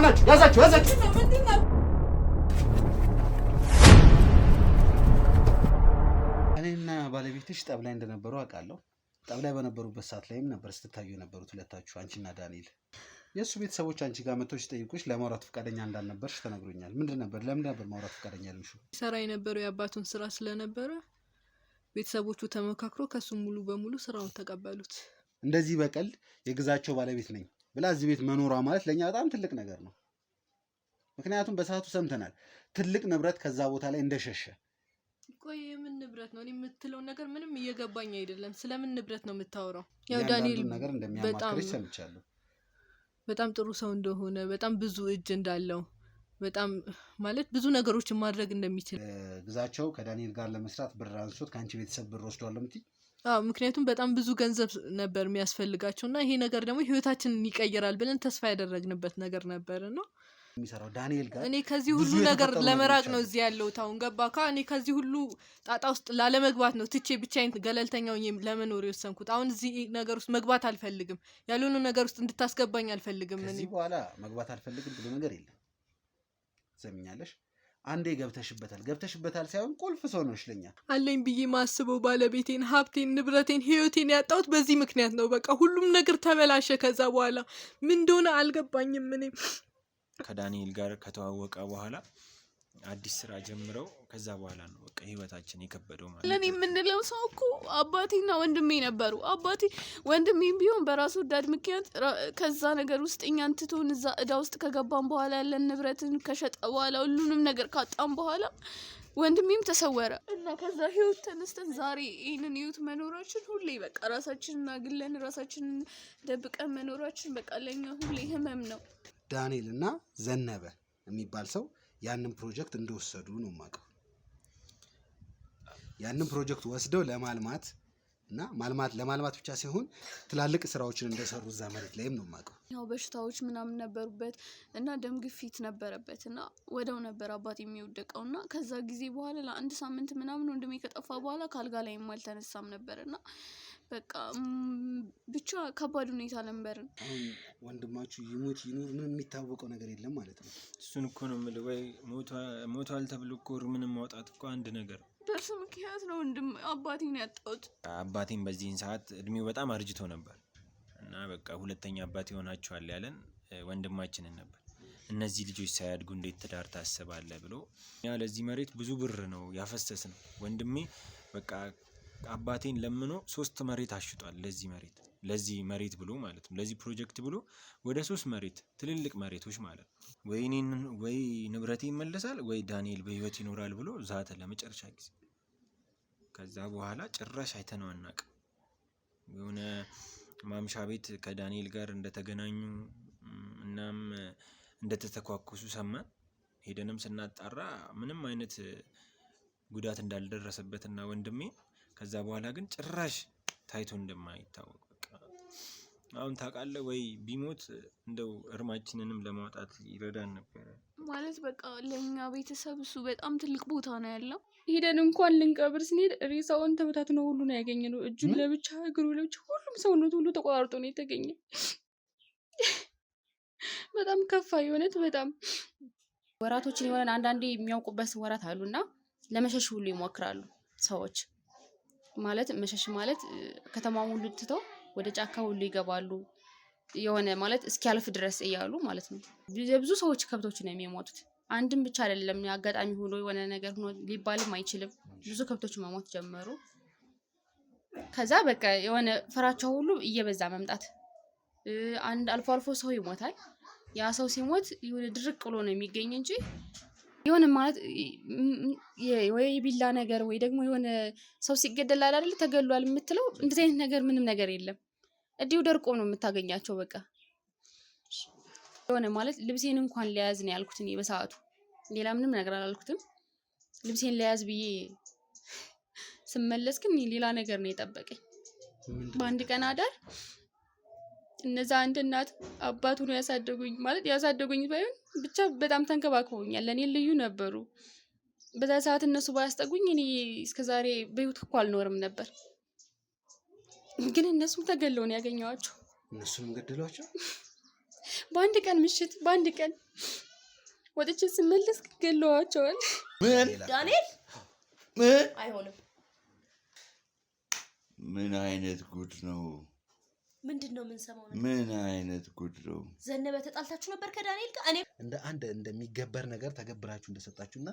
ማናችሁ? ያዛችሁ እኔና ባለቤትሽ ጠብ ላይ እንደነበሩ አውቃለሁ። ጠብ ላይ በነበሩበት ሰዓት ላይም ነበር ስትታዩ የነበሩት ሁለታችሁ፣ አንቺና ዳንኤል። የእሱ ቤተሰቦች አንቺ ጋር መጥተው ሲጠይቁሽ ለማውራት ፈቃደኛ እንዳልነበርሽ ተነግሮኛል። ለምን ነበር ማውራት ፈቃደኛ ያልሽው? ሰራ የነበረው የአባቱን ስራ ስለነበረ ቤተሰቦቹ ተመካክሮ ከሱ ሙሉ በሙሉ ስራውን ተቀበሉት። እንደዚህ በቀልድ የግዛቸው ባለቤት ነኝ ብላ እዚህ ቤት መኖሯ ማለት ለእኛ በጣም ትልቅ ነገር ነው። ምክንያቱም በሰዓቱ ሰምተናል ትልቅ ንብረት ከዛ ቦታ ላይ እንደሸሸ። ቆይ የምን ንብረት ነው? እኔ የምትለው ነገር ምንም እየገባኝ አይደለም። ስለምን ንብረት ነው የምታወራው? ያው ዳንኤል ነገር እንደሚያማክርሽ ሰምቻለሁ። በጣም ጥሩ ሰው እንደሆነ፣ በጣም ብዙ እጅ እንዳለው፣ በጣም ማለት ብዙ ነገሮችን ማድረግ እንደሚችል። ግዛቸው ከዳንኤል ጋር ለመስራት ብር አንስቶት ከአንቺ ቤተሰብ ብር ወስዷል የምትይ? አዎ፣ ምክንያቱም በጣም ብዙ ገንዘብ ነበር የሚያስፈልጋቸው እና ይሄ ነገር ደግሞ ህይወታችንን ይቀይራል ብለን ተስፋ ያደረግንበት ነገር ነበር ነው የሚሰራው ዳንኤል ጋር። እኔ ከዚህ ሁሉ ነገር ለመራቅ ነው እዚህ ያለሁት። አሁን ገባካ? እኔ ከዚህ ሁሉ ጣጣ ውስጥ ላለመግባት ነው ትቼ ብቻዬን ገለልተኛው ለመኖር የወሰንኩት። አሁን እዚህ ነገር ውስጥ መግባት አልፈልግም። ያልሆነ ነገር ውስጥ እንድታስገባኝ አልፈልግም። ከዚህ በኋላ መግባት አልፈልግም ብሎ ነገር የለም። ሰምኛለሽ? አንዴ ገብተሽበታል ሳይሆን ቁልፍ ሰው ነው ለኛ። አለኝ ብዬ ማስበው ባለቤቴን፣ ሀብቴን፣ ንብረቴን፣ ህይወቴን ያጣሁት በዚህ ምክንያት ነው። በቃ ሁሉም ነገር ተበላሸ። ከዛ በኋላ ምን እንደሆነ አልገባኝም። እኔ ከዳንኤል ጋር ከተዋወቀ በኋላ አዲስ ስራ ጀምረው ከዛ በኋላ ነው በቃ ህይወታችን የከበደው ማለት ነው። ለኔ የምንለው ሰው እኮ አባቴና ወንድሜ ነበሩ። ወንድሜም ቢሆን በራሱ ወዳድ ምክንያት ከዛ ነገር ውስጥ እኛን ትቶን እዛ እዳ ውስጥ ከገባን በኋላ ያለን ንብረትን ከሸጠ በኋላ ሁሉንም ነገር ካጣን በኋላ ወንድሜም ተሰወረ እና ከዛ ህይወት ተነስተን ዛሬ ይህንን ህይወት መኖራችን ሁሌ በቃ ራሳችንን አግለን ራሳችንን ደብቀን መኖራችን በቃ ለኛ ሁሌ ህመም ነው። ዳንኤል እና ዘነበ የሚባል ሰው ያንን ፕሮጀክት እንደወሰዱ ነው የማውቀው። ያንን ፕሮጀክት ወስደው ለማልማት ለማልማት ብቻ ሳይሆን ትላልቅ ስራዎችን እንደሰሩ እዛ መሬት ላይም ነው የማውቀው። ያው በሽታዎች ምናምን ነበሩበት እና ደም ግፊት ነበረበት እና ወደው ነበር አባቴ የሚወደቀው እና ከዛ ጊዜ በኋላ ለአንድ ሳምንት ምናምን ወንድሜ ከጠፋ በኋላ ካልጋ ላይም አልተነሳም ነበር እና በቃ ብቻ ከባድ ሁኔታ ነበርን። አሁን ወንድማችሁ ይሞት ይኑር ምንም የሚታወቀው ነገር የለም ማለት ነው? እሱን እኮ ነው የምልህ። ወይ ሞቷል ተብሎ እኮ ምንም ማውጣት እኮ አንድ ነገር። በሱ ምክንያት ነው አባቴን ያጣሁት። አባቴን በዚህን ሰዓት እድሜው በጣም አርጅቶ ነበር እና በቃ ሁለተኛ አባቴ ሆናችኋል ያለን ወንድማችንን ነበር። እነዚህ ልጆች ሳያድጉ እንዴት ትዳር ታስባለህ ብሎ ያ ለዚህ መሬት ብዙ ብር ነው ያፈሰስነው። ወንድሜ በቃ አባቴን ለምኖ 3 መሬት አሽጧል። ለዚህ መሬት ብሎ ማለት ነው፣ ለዚህ ፕሮጀክት ብሎ ወደ 3 መሬት ትልልቅ መሬቶች ማለት ነው። ወይ ንብረቴ ይመለሳል ወይ ዳንኤል በህይወት ይኖራል ብሎ ዛተ ለመጨረሻ ጊዜ። ከዛ በኋላ ጭራሽ አይተነው አናውቅም። የሆነ ማምሻ ቤት ከዳንኤል ጋር እንደተገናኙ እናም እንደተተኳኩሱ ሰማን። ሄደንም ስናጣራ ምንም አይነት ጉዳት እንዳልደረሰበትና ወንድሜ ከዛ በኋላ ግን ጭራሽ ታይቶ እንደማይታወቅ በቃ አሁን ታውቃለህ ወይ ቢሞት እንደው እርማችንንም ለማውጣት ይረዳን ነበር ማለት በቃ ለኛ ቤተሰብ እሱ በጣም ትልቅ ቦታ ነው ያለው። ሄደን እንኳን ልንቀብር ስንሄድ ሬሳውን ተበታትኖ ሁሉ ነው ያገኘነው። እጁን ለብቻ እግሩ ለብቻ ሁሉም ሰውነቱ ሁሉ ተቆራርጦ ነው የተገኘ። በጣም ከፋ የሆነት በጣም ወራቶችን የሆነ አንዳንዴ የሚያውቁበት ወራት አሉና ለመሸሽ ሁሉ ይሞክራሉ ሰዎች። ማለት መሸሽ ማለት ከተማውን ሁሉ ትተው ወደ ጫካ ሁሉ ይገባሉ። የሆነ ማለት እስኪያልፍ ድረስ እያሉ ማለት ነው። ብዙ ሰዎች ከብቶች ነው የሚሞቱት። አንድም ብቻ አይደለም፣ አጋጣሚ ሆኖ የሆነ ነገር ሆኖ ሊባልም አይችልም። ብዙ ከብቶች መሞት ጀመሩ። ከዛ በቃ የሆነ ፍራቻው ሁሉ እየበዛ መምጣት። አልፎ አልፎ ሰው ይሞታል። ያ ሰው ሲሞት የሆነ ድርቅ ብሎ ነው የሚገኝ እንጂ የሆነ ማለት ወይ ቢላ ነገር ወይ ደግሞ የሆነ ሰው ሲገደል አይደል ተገሏል የምትለው እንደዚህ አይነት ነገር ምንም ነገር የለም። እዲው ደርቆ ነው የምታገኛቸው። በቃ የሆነ ማለት ልብሴን እንኳን ለያዝ ነው ያልኩት እኔ በሰዓቱ። ሌላ ምንም ነገር አላልኩትም። ልብሴን ለያዝ ብዬ ስመለስ ግን ሌላ ነገር ነው የጠበቀኝ። በአንድ ቀን አዳር እነዛ አንድ እናት አባቱ ነው ያሳደጉኝ። ማለት ያሳደጉኝ ባይሆን ብቻ በጣም ተንከባክበውኛል። ለኔ ልዩ ነበሩ። በዛ ሰዓት እነሱ ባያስጠጉኝ እኔ እስከዛሬ በህይወት እኮ አልኖርም ነበር። ግን እነሱም ተገለው ነው ያገኘዋቸው። እነሱም ገደሏቸው። በአንድ ቀን ምሽት በአንድ ቀን ወጥቼ ስመለስ ገለዋቸዋል። ምን ዳንኤል ምን አይሆንም። ምን አይነት ጉድ ነው? ምንድን ነው የምንሰማው ነገር? ምን አይነት ጉድ ነው? ዘነበ ተጣልታችሁ ነበር ከዳንኤል ጋር? እኔ እንደ አንድ እንደሚገበር ነገር ተገብራችሁ እንደሰጣችሁና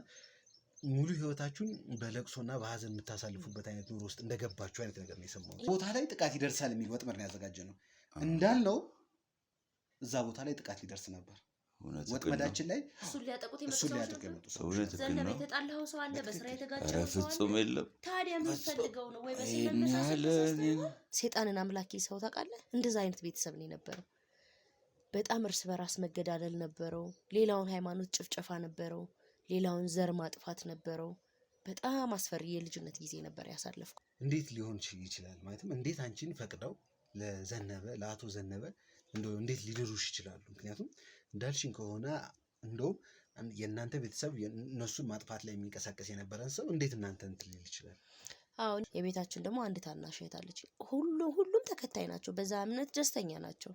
ሙሉ ህይወታችሁን በለቅሶና በሀዘን የምታሳልፉበት አይነት ኑሮ ውስጥ እንደገባችሁ አይነት ነገር ነው የሰማሁት። ቦታ ላይ ጥቃት ይደርሳል የሚል ወጥመድ ነው ያዘጋጀ ነው እንዳልነው እዛ ቦታ ላይ ጥቃት ሊደርስ ነበር። ወጥመዳችን ላይ እሱን ሊያጠቁት የመጡ ሰዎች ዘነበ የተጣላው ሰው አለ፣ በስራ የተጋጨው ሰው አለ። ፍጹም የለም። ታዲያ ምን ፈልገው ነው? ወይ በሲመለሳሰል ሴጣንን አምላኪ ሰው ታውቃለህ? እንደዛ አይነት ቤተሰብ ነው የነበረው። በጣም እርስ በራስ መገዳደል ነበረው። ሌላውን ሃይማኖት ጭፍጨፋ ነበረው። ሌላውን ዘር ማጥፋት ነበረው። በጣም አስፈሪ የልጅነት ጊዜ ነበር ያሳለፍኩ። እንዴት ሊሆን ይችላል? ማለትም እንዴት አንቺን ፈቅደው ለአቶ ዘነበ እንደው እንዴት ሊድሩሽ ይችላሉ? ምክንያቱም እንዳልሽኝ ከሆነ እንደው የእናንተ ቤተሰብ እነሱን ማጥፋት ላይ የሚንቀሳቀስ የነበረን ሰው እንዴት እናንተ እንትን ሊል ይችላል? አሁን የቤታችን ደግሞ አንድ ታናሽ እህት አለች። ሁሉም ተከታይ ናቸው። በዛ እምነት ደስተኛ ናቸው።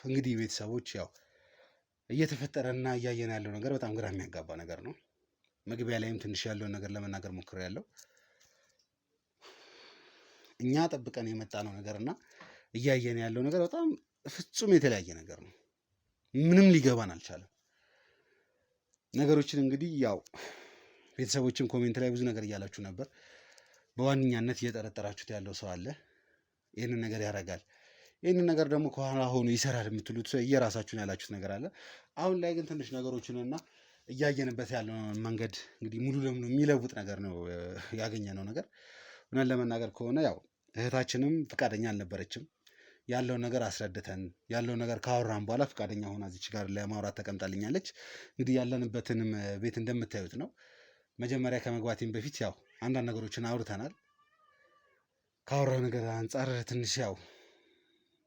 እንግዲህ ቤተሰቦች ያው እየተፈጠረና እያየን ያለው ነገር በጣም ግራ የሚያጋባ ነገር ነው። መግቢያ ላይም ትንሽ ያለውን ነገር ለመናገር ሞክሬያለሁ። እኛ ጠብቀን የመጣ ነው ነገርና እያየን ያለው ነገር በጣም ፍጹም የተለያየ ነገር ነው። ምንም ሊገባን አልቻለም። ነገሮችን እንግዲህ ያው ቤተሰቦችም ኮሜንት ላይ ብዙ ነገር እያላችሁ ነበር። በዋነኛነት እየጠረጠራችሁት ያለው ሰው አለ፣ ይህንን ነገር ያደርጋል፣ ይህንን ነገር ደግሞ ከኋላ ሆኖ ይሰራል የምትሉት እየራሳችሁን ያላችሁት ነገር አለ። አሁን ላይ ግን ትንሽ ነገሮችንና እያየንበት ያለው መንገድ እንግዲህ ሙሉ ለሙሉ የሚለውጥ ነገር ነው ያገኘነው ነገር። እውነት ለመናገር ከሆነ ያው እህታችንም ፍቃደኛ አልነበረችም። ያለውን ነገር አስረድተን ያለውን ነገር ካወራን በኋላ ፍቃደኛ ሆና እዚች ጋር ለማውራት ተቀምጣልኛለች። እንግዲህ ያለንበትንም ቤት እንደምታዩት ነው። መጀመሪያ ከመግባቴም በፊት ያው አንዳንድ ነገሮችን አውርተናል። ካወራው ነገር አንጻር ትንሽ ያው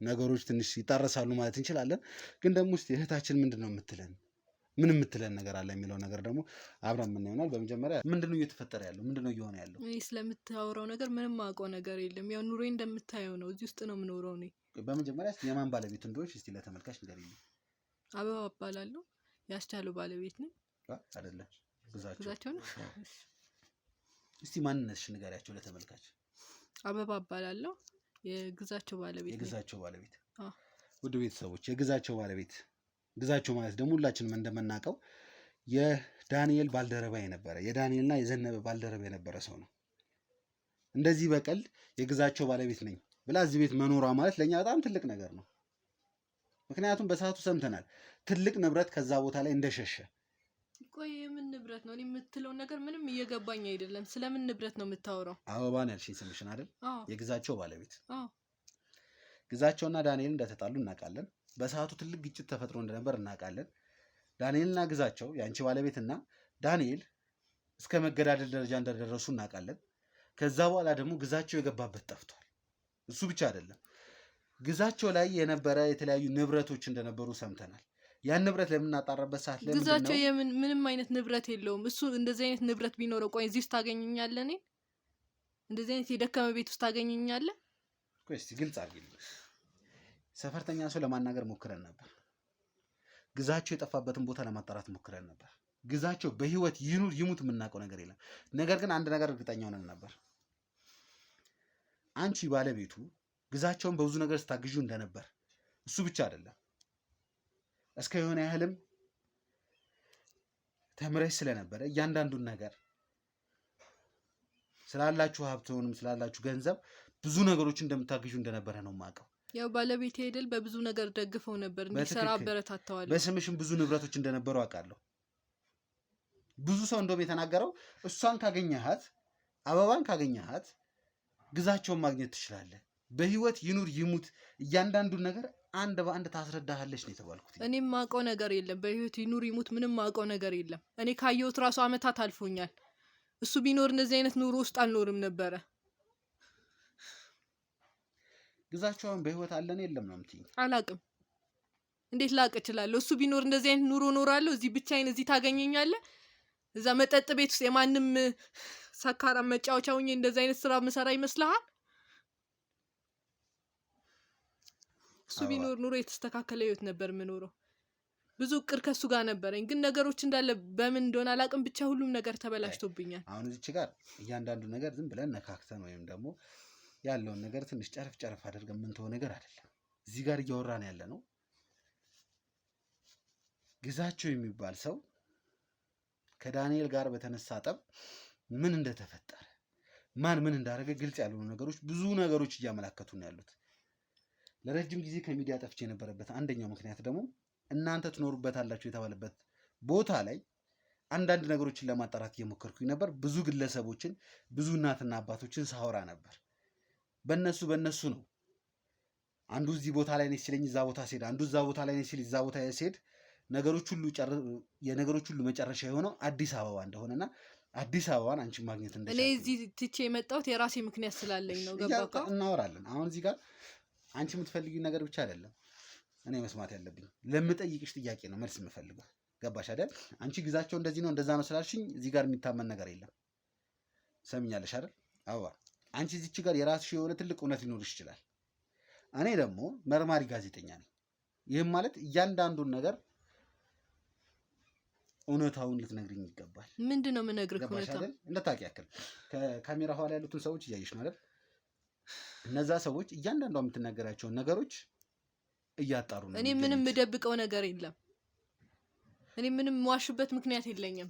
ነገሮች ትንሽ ይጣረሳሉ ማለት እንችላለን። ግን ደግሞ እስኪ እህታችን ምንድን ነው የምትለን፣ ምን የምትለን ነገር አለ የሚለው ነገር ደግሞ አብረን ምን ይሆናል። በመጀመሪያ ምንድን ነው እየተፈጠረ ያለው? ምንድን ነው እየሆነ ያለው? እኔ ስለምታወራው ነገር ምንም አውቀው ነገር የለም። ያው ኑሮዬ እንደምታየው ነው። እዚህ ውስጥ ነው የምኖረው እኔ። በመጀመሪያ የማን ባለቤት እንደሆንሽ እስቲ ለተመልካች ንገሪልኝ። አበባ እባላለሁ። ያስቻለው ባለቤት ነኝ። አይደለም ግዛቸው ነው። እስቲ ማንነትሽ ንገሪያቸው ለተመልካች። አበባ እባላለሁ። የግዛቸው ባለቤት። የግዛቸው ባለቤት። ውድ ቤተሰቦች የግዛቸው ባለቤት፣ ግዛቸው ማለት ደግሞ ሁላችንም እንደምናውቀው የዳንኤል ባልደረባ የነበረ የዳንኤልና የዘነበ ባልደረባ የነበረ ሰው ነው። እንደዚህ በቀልድ የግዛቸው ባለቤት ነኝ ብላ እዚህ ቤት መኖሯ ማለት ለእኛ በጣም ትልቅ ነገር ነው። ምክንያቱም በሰዓቱ ሰምተናል ትልቅ ንብረት ከዛ ቦታ ላይ እንደሸሸ። ቆይ የምን ንብረት ነው? እኔ የምትለውን ነገር ምንም እየገባኝ አይደለም። ስለምን ንብረት ነው የምታወራው? አበባን ያልሽኝ ስምሽን አይደል? የግዛቸው ባለቤት። አዎ ግዛቸውና ዳንኤል እንደተጣሉ እናውቃለን። በሰዓቱ ትልቅ ግጭት ተፈጥሮ እንደነበር እናውቃለን። ዳንኤልና ግዛቸው የአንቺ ባለቤትና ዳንኤል እስከ መገዳደል ደረጃ እንደደረሱ እናውቃለን። ከዛ በኋላ ደግሞ ግዛቸው የገባበት ጠፍቷል። እሱ ብቻ አይደለም፣ ግዛቸው ላይ የነበረ የተለያዩ ንብረቶች እንደነበሩ ሰምተናል። ያን ንብረት ለምናጣራበት ሰዓት ላይ ግዛቸው ምንም አይነት ንብረት የለውም። እሱ እንደዚህ አይነት ንብረት ቢኖረው ቆይ እዚህ ውስጥ ታገኘኛለህ? እኔ እንደዚህ አይነት የደከመ ቤት ውስጥ ታገኘኛለህ? ቆይ እስቲ ግልጽ አድርጊልኝ። ሰፈርተኛ ሰው ለማናገር ሞክረን ነበር። ግዛቸው የጠፋበትን ቦታ ለማጣራት ሞክረን ነበር። ግዛቸው በህይወት ይኑር ይሙት የምናውቀው ነገር የለም። ነገር ግን አንድ ነገር እርግጠኛ ሆነን ነበር። አንቺ ባለቤቱ ግዛቸውን በብዙ ነገር ስታግዡ እንደነበር፣ እሱ ብቻ አይደለም እስከ የሆነ ያህልም ተምረሽ ስለነበረ እያንዳንዱን ነገር ስላላችሁ ሀብትሆንም ስላላችሁ ገንዘብ ብዙ ነገሮች እንደምታግዡ እንደነበረ ነው የማውቀው። ያው ባለቤቴ አይደል በብዙ ነገር ደግፈው ነበር፣ እንዲሰራ አበረታተዋለሁ። በስምሽም ብዙ ንብረቶች እንደነበሩ አውቃለሁ። ብዙ ሰው እንደውም የተናገረው እሷን ካገኘሃት፣ አበባን ካገኘሃት ግዛቸውን ማግኘት ትችላለህ፣ በህይወት ይኑር ይሙት እያንዳንዱን ነገር አንድ በአንድ ታስረዳሃለች ነው የተባልኩት። እኔም ማውቀው ነገር የለም፣ በህይወት ይኑር ይሙት ምንም ማውቀው ነገር የለም። እኔ ካየሁት ራሱ አመታት አልፎኛል። እሱ ቢኖር እንደዚህ አይነት ኑሮ ውስጥ አልኖርም ነበረ። ግዛቸውን በህይወት አለን የለም ነው የምትይኝ? አላቅም። እንዴት ላቅ እችላለሁ? እሱ ቢኖር እንደዚህ አይነት ኑሮ ኖራለሁ? እዚህ ብቻዬን እዚህ ታገኘኛለህ? እዛ መጠጥ ቤት ውስጥ የማንም ሰካራም መጫወቻ ሆኜ እንደዚህ አይነት ስራ ምሰራ ይመስልሃል? እሱ ቢኖር ኑሮ የተስተካከለ ህይወት ነበር የምኖረው። ብዙ እቅድ ከሱ ጋር ነበረኝ፣ ግን ነገሮች እንዳለ በምን እንደሆነ አላውቅም፣ ብቻ ሁሉም ነገር ተበላሽቶብኛል። አሁን እዚች ጋር እያንዳንዱ ነገር ዝም ብለን ነካክተን ወይም ደግሞ ያለውን ነገር ትንሽ ጨረፍ ጨረፍ አድርገን የምንተወው ነገር አይደለም። እዚህ ጋር እያወራን ያለ ነው ግዛቸው የሚባል ሰው ከዳንኤል ጋር በተነሳ ጠብ ምን እንደተፈጠረ ማን ምን እንዳደረገ ግልጽ ያልሆኑ ነገሮች ብዙ ነገሮች እያመላከቱ ነው ያሉት። ለረጅም ጊዜ ከሚዲያ ጠፍቼ የነበረበት አንደኛው ምክንያት ደግሞ እናንተ ትኖሩበታላችሁ የተባለበት ቦታ ላይ አንዳንድ ነገሮችን ለማጣራት እየሞከርኩኝ ነበር። ብዙ ግለሰቦችን ብዙ እናትና አባቶችን ሳወራ ነበር። በእነሱ ነው አንዱ እዚህ ቦታ ላይ ነኝ ሲለኝ እዛ ቦታ ሲሄድ፣ አንዱ እዛ ቦታ ላይ ነኝ ሲል እዛ ቦታ ሲሄድ የነገሮች ሁሉ መጨረሻ የሆነው አዲስ አበባ እንደሆነና አዲስ አበባን አንቺ ማግኘት እንደቻለ እኔ እዚህ ትቼ የመጣሁት የራሴ ምክንያት ስላለኝ ነው። ገባካ? እናወራለን። አሁን እዚህ ጋር አንቺ የምትፈልጊው ነገር ብቻ አይደለም እኔ መስማት ያለብኝ፣ ለምጠይቅሽ ጥያቄ ነው መልስ የምፈልገው። ገባሽ አይደል? አንቺ ግዛቸው እንደዚህ ነው እንደዛ ነው ስላልሽኝ እዚህ ጋር የሚታመን ነገር የለም። ሰምኛለሽ አይደል? አዋ አንቺ እዚች ጋር የራስሽ የሆነ ትልቅ እውነት ሊኖርሽ ይችላል። እኔ ደግሞ መርማሪ ጋዜጠኛ ነኝ። ይህም ማለት እያንዳንዱን ነገር እውነታውን ልትነግሪኝ ይገባል። ምንድን ነው የምነግርህ? እውነታው እንደታውቂ ያክል ከካሜራ ኋላ ያሉትን ሰዎች እያየሽ ነው አይደል? እነዛ ሰዎች እያንዳንዷ የምትናገራቸውን ነገሮች እያጣሩ ነው። እኔ ምንም የምደብቀው ነገር የለም። እኔ ምንም የምዋሽበት ምክንያት የለኝም።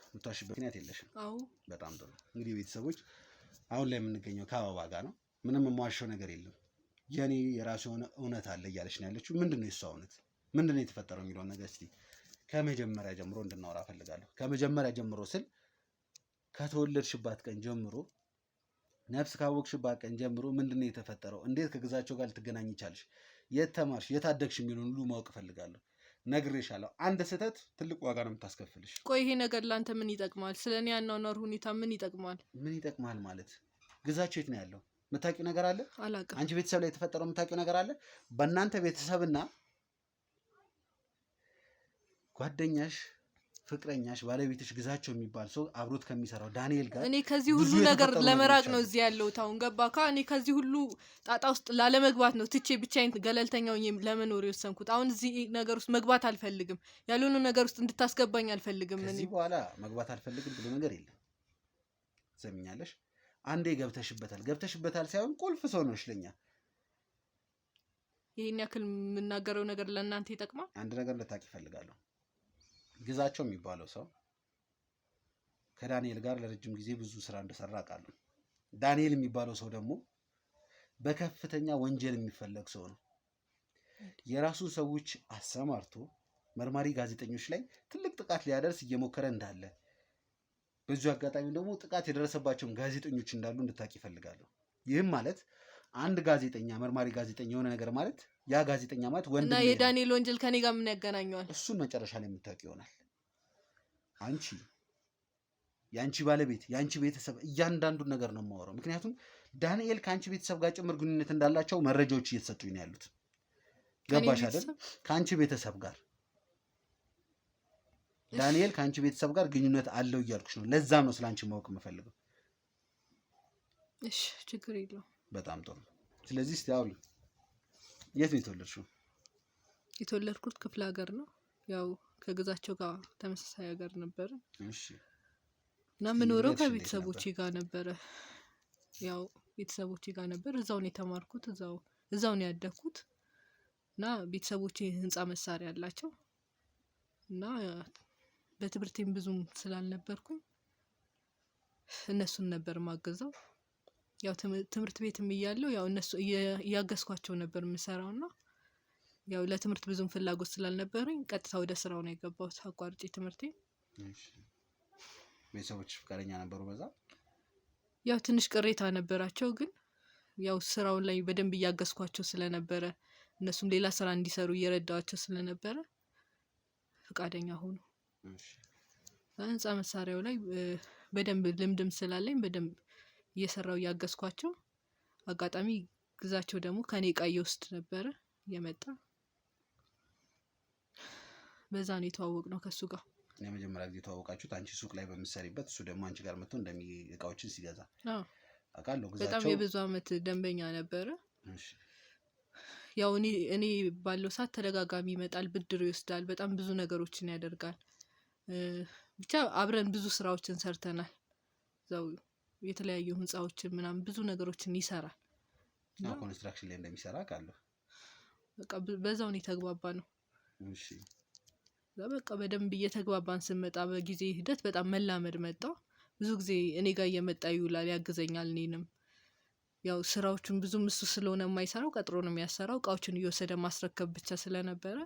የምትዋሽበት ምክንያት የለሽም? አዎ። በጣም ጥሩ። እንግዲህ ቤተሰቦች አሁን ላይ የምንገኘው ከአበባ ጋር ነው። ምንም የምዋሸው ነገር የለም። የኔ የራሱ የሆነ እውነት አለ እያለች ነው ያለችው። ምንድን ነው የሷ እውነት? ምንድን ነው የተፈጠረው የሚለውን ነገር እስኪ ከመጀመሪያ ጀምሮ እንድናወራ ፈልጋለሁ። ከመጀመሪያ ጀምሮ ስል ከተወለድሽባት ቀን ጀምሮ ነፍስ ካወቅሽባት ቀን ጀምሮ ምንድን ነው የተፈጠረው? እንዴት ከግዛቸው ጋር ልትገናኝ ይቻልሽ? የት ተማርሽ? የት አደግሽ? የሚለውን ሁሉ ማወቅ ፈልጋለሁ። ነግሬሻለሁ። አንድ ስህተት ትልቅ ዋጋ ነው የምታስከፍልሽ። ቆይ ይሄ ነገር ለአንተ ምን ይጠቅማል? ስለ እኔ ያኗኗር ሁኔታ ምን ይጠቅማል? ምን ይጠቅማል ማለት ግዛቸው የት ነው ያለው? የምታውቂው ነገር አለ? አላውቅም። አንቺ ቤተሰብ ላይ የተፈጠረው የምታውቂው ነገር አለ? በእናንተ ቤተሰብና ጓደኛሽ፣ ፍቅረኛሽ፣ ባለቤትሽ ግዛቸው የሚባል ሰው አብሮት ከሚሰራው ዳንኤል ጋር እኔ ከዚህ ሁሉ ነገር ለመራቅ ነው እዚህ ያለሁት። አሁን ገባካ? እኔ ከዚህ ሁሉ ጣጣ ውስጥ ላለመግባት ነው ትቼ ብቻዬን ገለልተኛው ለመኖር የወሰንኩት። አሁን እዚህ ነገር ውስጥ መግባት አልፈልግም። ያልሆነ ነገር ውስጥ እንድታስገባኝ አልፈልግም። ከዚህ በኋላ መግባት አልፈልግም ብሎ ነገር የለም። ሰምኛለሽ? አንዴ ገብተሽበታል ሳይሆን ቁልፍ ሰው ነሽ ለኛ። ይሄን ያክል የምናገረው ነገር ለእናንተ ይጠቅማል? አንድ ነገር ልታውቂ እፈልጋለሁ። ግዛቸው የሚባለው ሰው ከዳንኤል ጋር ለረጅም ጊዜ ብዙ ስራ እንደሰራ አውቃለሁ። ዳንኤል የሚባለው ሰው ደግሞ በከፍተኛ ወንጀል የሚፈለግ ሰው ነው። የራሱን ሰዎች አሰማርቶ መርማሪ ጋዜጠኞች ላይ ትልቅ ጥቃት ሊያደርስ እየሞከረ እንዳለ፣ በዚሁ አጋጣሚ ደግሞ ጥቃት የደረሰባቸውን ጋዜጠኞች እንዳሉ እንድታውቂ እፈልጋለሁ። ይህም ማለት አንድ ጋዜጠኛ መርማሪ ጋዜጠኛ የሆነ ነገር ማለት ያ ጋዜጠኛ ማለት ወንድም እና የዳንኤል ወንጀል ከኔ ጋር ምን ያገናኘዋል? እሱን መጨረሻ ላይ የምታውቂ ይሆናል። አንቺ የአንቺ ባለቤት የአንቺ ቤተሰብ እያንዳንዱን ነገር ነው የማወራው። ምክንያቱም ዳንኤል ከአንቺ ቤተሰብ ጋር ጭምር ግንኙነት እንዳላቸው መረጃዎች እየተሰጡኝ ነው ያሉት። ገባሽ አይደል? ከአንቺ ቤተሰብ ጋር ዳንኤል ከአንቺ ቤተሰብ ጋር ግንኙነት አለው እያልኩሽ ነው። ለዛም ነው ስለአንቺ ማወቅ የምፈልገው። እሺ፣ ችግር የለውም። በጣም ጥሩ። ስለዚህ እስቲ አውሪ፣ የት ነው የተወለድሽው? የተወለድኩት ክፍለ ሀገር ነው። ያው ከግዛቸው ጋር ተመሳሳይ ሀገር ነበረ። እሺ። እና የምኖረው ከቤተሰቦቼ ጋር ነበረ። ያው ቤተሰቦቼ ጋር ነበር። እዛው ነው የተማርኩት፣ እዛው ነው ያደግኩት። እና ቤተሰቦቼ ህንጻ መሳሪያ አላቸው እና በትምህርቴም ብዙም ስላልነበርኩኝ እነሱን ነበር ማገዛው። ያው ትምህርት ቤትም እያለሁ ያው እነሱ እያገዝኳቸው ነበር የምሰራው እና ያው ለትምህርት ብዙም ፍላጎት ስላልነበረኝ ቀጥታ ወደ ስራው ነው የገባሁት አቋርጬ ትምህርቴ። ቤተሰቦች ፍቃደኛ ነበሩ በዛ? ያው ትንሽ ቅሬታ ነበራቸው፣ ግን ያው ስራውን ላይ በደንብ እያገዝኳቸው ስለነበረ እነሱም ሌላ ስራ እንዲሰሩ እየረዳዋቸው ስለነበረ ፍቃደኛ ሆኑ። ህንጻ መሳሪያው ላይ በደንብ ልምድም ስላለኝ በደንብ እየሰራው እያገዝኳቸው፣ አጋጣሚ ግዛቸው ደግሞ ከኔ እቃ እየወስድ ነበረ እየመጣ፣ በዛ ነው የተዋወቅነው ከሱ ጋር። የመጀመሪያ ጊዜ የተዋወቃችሁት አንቺ ሱቅ ላይ በምትሰሪበት፣ እሱ ደግሞ አንቺ ጋር መጥቶ እቃዎችን ሲገዛ አውቃለሁ። በጣም የብዙ አመት ደንበኛ ነበረ። ያው እኔ ባለው ሰዓት ተደጋጋሚ ይመጣል፣ ብድር ይወስዳል፣ በጣም ብዙ ነገሮችን ያደርጋል። ብቻ አብረን ብዙ ስራዎችን ሰርተናል። እዛው የተለያዩ ህንፃዎችን ምናምን ብዙ ነገሮችን ይሰራል። ኮንስትራክሽን ላይ እንደሚሰራ ቃለሁ በቃ በዛው ነው የተግባባነው። እሺ በቃ በደንብ እየተግባባን ስንመጣ በጊዜ ሂደት በጣም መላመድ መጣ። ብዙ ጊዜ እኔ ጋር እየመጣ ይውላል፣ ያግዘኛል። እኔንም ያው ስራዎቹን ብዙም እሱ ስለሆነ የማይሰራው ቀጥሮ ነው የሚያሰራው። እቃዎችን እየወሰደ ማስረከብ ብቻ ስለነበረ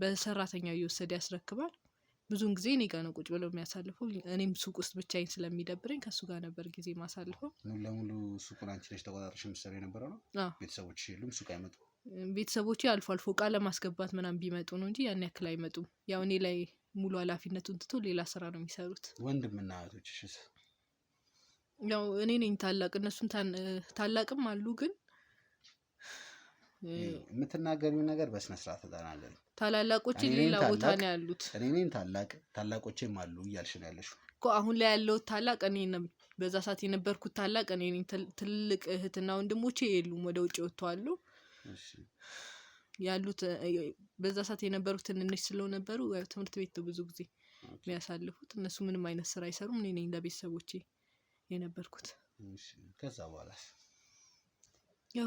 በሰራተኛ እየወሰደ ያስረክባል። ብዙውን ጊዜ እኔ ጋር ነው ቁጭ ብለው የሚያሳልፈው። እኔም ሱቅ ውስጥ ብቻዬን ስለሚደብረኝ ከሱ ጋር ነበር ጊዜ ማሳልፈው። ሙሉ ለሙሉ ሱቁን አንቺ ነሽ ተቆጣጥረሽ የምትሰሪው የነበረው ነው? ቤተሰቦች የሉም? ሱቅ አይመጡ? ቤተሰቦቼ አልፎ አልፎ እቃ ለማስገባት ምናምን ቢመጡ ነው እንጂ ያን ያክል አይመጡም። ያው እኔ ላይ ሙሉ ኃላፊነቱን ትቶ ሌላ ስራ ነው የሚሰሩት። ወንድምና እህቶችሽስ? ያው እኔ ነኝ ታላቅ፣ እነሱም ታላቅም አሉ። ግን የምትናገሪው ነገር በስነ ስርዓት ተጣናለኝ። ታላላቆቼ ሌላ ቦታ ነው ያሉት። እኔ ነኝ ታላቅ፣ ታላቆቼም አሉ እያልሽ ነው ያለሽው እኮ። አሁን ላይ ያለው ታላቅ እኔ ነኝ። በዛ ሰዓት የነበርኩት ታላቅ እኔ ነኝ። ትልቅ እህትና ወንድሞቼ የሉም፣ ወደ ውጭ ወጥተዋል። ያሉት በዛ ሰዓት የነበሩት ትንንሽ ስለነበሩ ትምህርት ቤት ብዙ ጊዜ የሚያሳልፉት። እነሱ ምንም አይነት ስራ አይሰሩም። እኔ ነኝ ለቤተሰቦቼ የነበርኩት። ከዛ በኋላ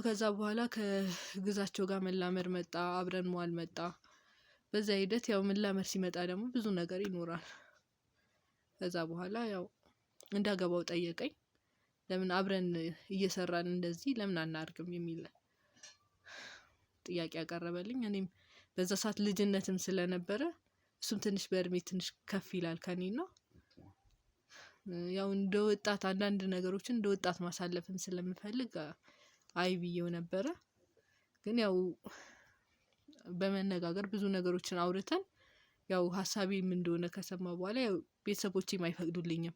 ከዛ በኋላ ከግዛቸው ጋር መላመድ መጣ፣ አብረን መዋል መጣ። በዛ ሂደት ያው መላመድ ሲመጣ ደግሞ ብዙ ነገር ይኖራል። ከዛ በኋላ ያው እንዳገባው ጠየቀኝ። ለምን አብረን እየሰራን እንደዚህ ለምን አናርግም የሚል ጥያቄ ያቀረበልኝ። እኔም በዛ ሰዓት ልጅነትም ስለነበረ እሱም ትንሽ በእድሜ ትንሽ ከፍ ይላል ከኔና ያው እንደ ወጣት አንዳንድ ነገሮችን እንደ ወጣት ማሳለፍም ስለምፈልግ አይ ብዬው ነበረ። ግን ያው በመነጋገር ብዙ ነገሮችን አውርተን ያው ሀሳቤም እንደሆነ ከሰማ በኋላ ያው ቤተሰቦቼም አይፈቅዱልኝም።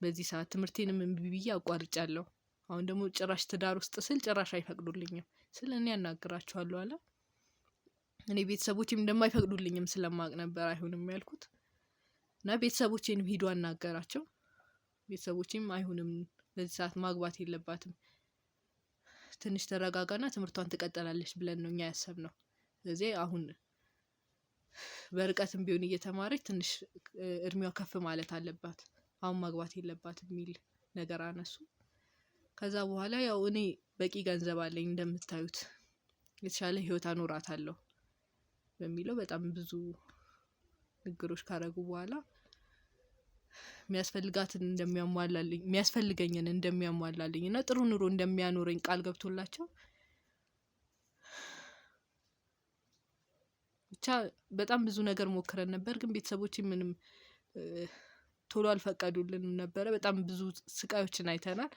በዚህ ሰዓት ትምህርቴንም እምቢ ብዬ አቋርጫለሁ። አሁን ደግሞ ጭራሽ ትዳር ውስጥ ስል ጭራሽ አይፈቅዱልኝም። ስለ እኔ ያናግራቸዋለሁ አለ። እኔ ቤተሰቦቼም እንደማይፈቅዱልኝም ስለማቅ ነበር አይሆንም ያልኩት እና ቤተሰቦቼንም ሂዱ አናገራቸው። ቤተሰቦቼም አይሆንም፣ በዚህ ሰዓት ማግባት የለባትም፣ ትንሽ ተረጋጋና ትምህርቷን ትቀጥላለች ብለን ነው እኛ ያሰብነው። ስለዚህ አሁን በርቀትም ቢሆን እየተማረች ትንሽ እድሜዋ ከፍ ማለት አለባት፣ አሁን ማግባት የለባትም የሚል ነገር አነሱ። ከዛ በኋላ ያው እኔ በቂ ገንዘብ አለኝ እንደምታዩት፣ የተሻለ ህይወት አኖራታለሁ በሚለው በጣም ብዙ ንግሮች ካረጉ በኋላ የሚያስፈልገኝን እንደሚያሟላልኝ እና ጥሩ ኑሮ እንደሚያኖረኝ ቃል ገብቶላቸው ብቻ በጣም ብዙ ነገር ሞክረን ነበር። ግን ቤተሰቦቼ ምንም ቶሎ አልፈቀዱልንም ነበረ። በጣም ብዙ ስቃዮችን አይተናል።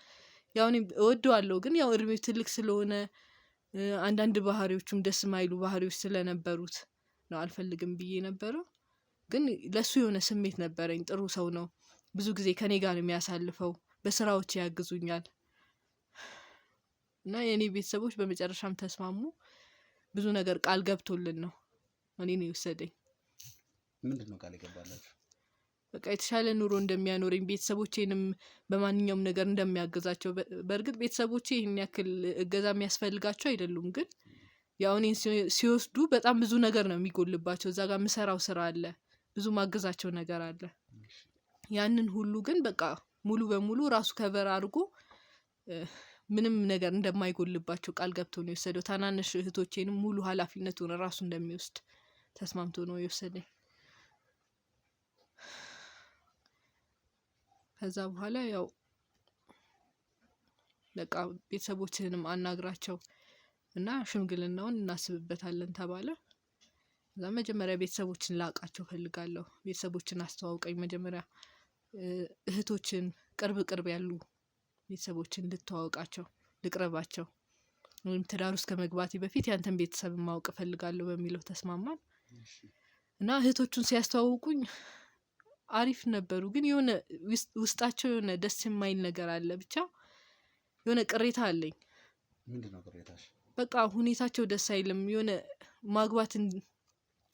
ያው እኔ እወደዋለሁ፣ ግን ያው እድሜው ትልቅ ስለሆነ አንዳንድ ባህሪዎቹም ደስ ማይሉ ባህሪዎች ስለነበሩት ነው አልፈልግም ብዬ ነበረው። ግን ለሱ የሆነ ስሜት ነበረኝ። ጥሩ ሰው ነው፣ ብዙ ጊዜ ከኔ ጋር ነው የሚያሳልፈው፣ በስራዎች ያግዙኛል እና የኔ ቤተሰቦች በመጨረሻም ተስማሙ። ብዙ ነገር ቃል ገብቶልን ነው እኔ ነው የወሰደኝ። ምንድነው ቃል የገባላችሁ? በቃ የተሻለ ኑሮ እንደሚያኖረኝ፣ ቤተሰቦቼንም በማንኛውም ነገር እንደሚያግዛቸው። በእርግጥ ቤተሰቦቼ ይህን ያክል እገዛ የሚያስፈልጋቸው አይደሉም። ግን ያው እኔን ሲወስዱ በጣም ብዙ ነገር ነው የሚጎልባቸው። እዛ ጋር የምሰራው ስራ አለ፣ ብዙ ማግዛቸው ነገር አለ። ያንን ሁሉ ግን በቃ ሙሉ በሙሉ ራሱ ከቨር አድርጎ ምንም ነገር እንደማይጎልባቸው ቃል ገብቶ ነው የወሰደው። ታናንሽ እህቶቼንም ሙሉ ኃላፊነቱን ራሱ እንደሚወስድ ተስማምቶ ነው የወሰደኝ። ከዛ በኋላ ያው በቃ ቤተሰቦችንም አናግራቸው እና ሽምግልናውን እናስብበታለን ተባለ። እዛ መጀመሪያ ቤተሰቦችን ላቃቸው ፈልጋለሁ። ቤተሰቦችን አስተዋውቀኝ መጀመሪያ፣ እህቶችን ቅርብ ያሉ ቤተሰቦችን ልተዋውቃቸው፣ ልቅረባቸው፣ ወይም ትዳር ውስጥ ከመግባቴ በፊት ያንተን ቤተሰብ ማወቅ ፈልጋለሁ በሚለው ተስማማን እና እህቶቹን ሲያስተዋውቁኝ አሪፍ ነበሩ። ግን የሆነ ውስጣቸው የሆነ ደስ የማይል ነገር አለ። ብቻ የሆነ ቅሬታ አለኝ። ምንድነው ቅሬታሽ? በቃ ሁኔታቸው ደስ አይልም። የሆነ ማግባት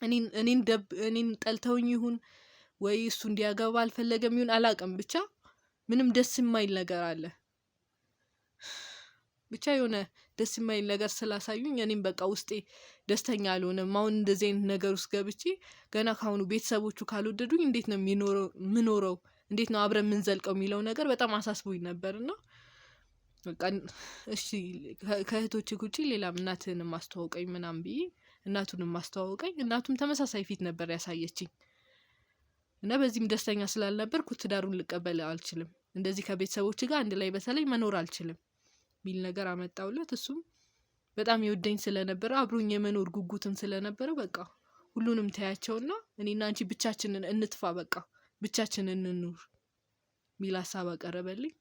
እኔን ጠልተውኝ ይሁን ወይ እሱ እንዲያገባ አልፈለገም ይሁን አላውቅም። ብቻ ምንም ደስ የማይል ነገር አለ ብቻ የሆነ ደስ የማይል ነገር ስላሳዩኝ እኔም በቃ ውስጤ ደስተኛ አልሆነም። አሁን እንደዚህ አይነት ነገር ውስጥ ገብቼ ገና ካሁኑ ቤተሰቦቹ ካልወደዱኝ እንዴት ነው ምኖረው እንዴት ነው አብረን የምንዘልቀው የሚለው ነገር በጣም አሳስቦኝ ነበርና በቃ እሺ ከእህቶቼ ውጪ ሌላም እናትህንም ማስተዋወቀኝ ምናምን ብዬ እናቱንም ማስተዋወቀኝ። እናቱም ተመሳሳይ ፊት ነበር ያሳየችኝ እና በዚህም ደስተኛ ስላልነበርኩ ትዳሩን ልቀበል አልችልም፣ እንደዚህ ከቤተሰቦች ጋር አንድ ላይ በተለይ መኖር አልችልም ሚል ነገር አመጣውለት። እሱም በጣም ይወደኝ ስለነበረ አብሮኝ የመኖር ጉጉትም ስለነበረ በቃ ሁሉንም ተያቸውና እኔና አንቺ ብቻችንን እንትፋ፣ በቃ ብቻችንን እንኑር ሚል ሀሳብ አቀረበልኝ።